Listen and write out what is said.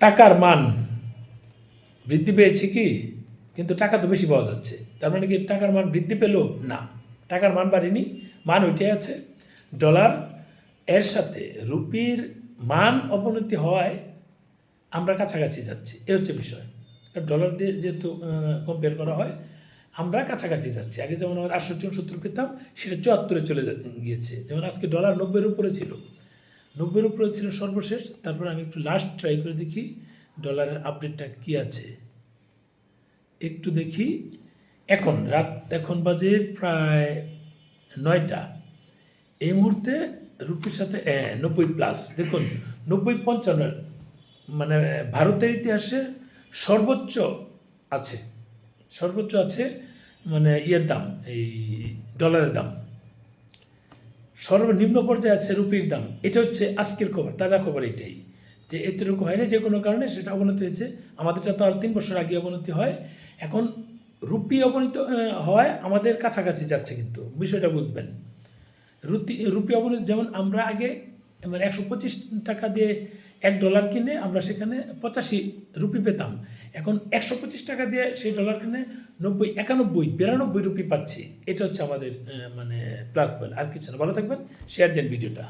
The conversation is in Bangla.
টাকার মান বৃদ্ধি পেয়েছে কি, কিন্তু টাকা তো বেশি পাওয়া যাচ্ছে। তার মানে কি টাকার মান বৃদ্ধি পেল? না, টাকার মান বাড়েনি, মান ওইটাই আছে। ডলার এর সাথে রুপির মান অবনতি হওয়ায় আমরা কাছাকাছি যাচ্ছি, এ হচ্ছে বিষয়। ডলার দিয়ে যেহেতু কম্পেয়ার করা হয়, আমরা কাছাকাছি যাচ্ছি। আগে যেমন আমরা 68-70 পেতাম, সেটা 74-এ চলে গিয়েছে। যেমন আজকে ডলার 90-এর উপরে ছিল, 90-এর উপরে ছিল সর্বশেষ। তারপর আমি একটু লাস্ট ট্রাই করে দেখি ডলারের আপডেটটা কী আছে, একটু দেখি। এখন বাজে প্রায় 9টা। এই মুহূর্তে রুপির সাথে 90+। দেখুন 90-55, মানে ভারতের ইতিহাসে সর্বোচ্চ আছে, সর্বোচ্চ আছে, মানে ইয়ের দাম, এই ডলারের দাম। সর্বনিম্ন পর্যায়ে আছে রুপির দাম। এটা হচ্ছে আজকের খবর, তাজা খবর এটাই, যে এতটুকু হয় না, যে কোনো কারণে সেটা অবনতি হয়েছে। আমাদেরটা তো আর 3 বছর আগে অবনতি হয়। এখন রুপি অবনতি হওয়ায় আমাদের কাছাকাছি যাচ্ছে, কিন্তু বিষয়টা বুঝবেন। রুপি অবনতি, যেমন আমরা আগে মানে 125 টাকা দিয়ে $1 কিনে আমরা সেখানে 85 রুপি পেতাম। এখন 125 টাকা দিয়ে সেই ডলার কিনে 90, 91, 92 রুপি পাচ্ছি। এটা হচ্ছে আমাদের মানে প্লাস পয়েন্ট, আর কিছু না। ভালো থাকবেন, শেয়ার দেন ভিডিওটা।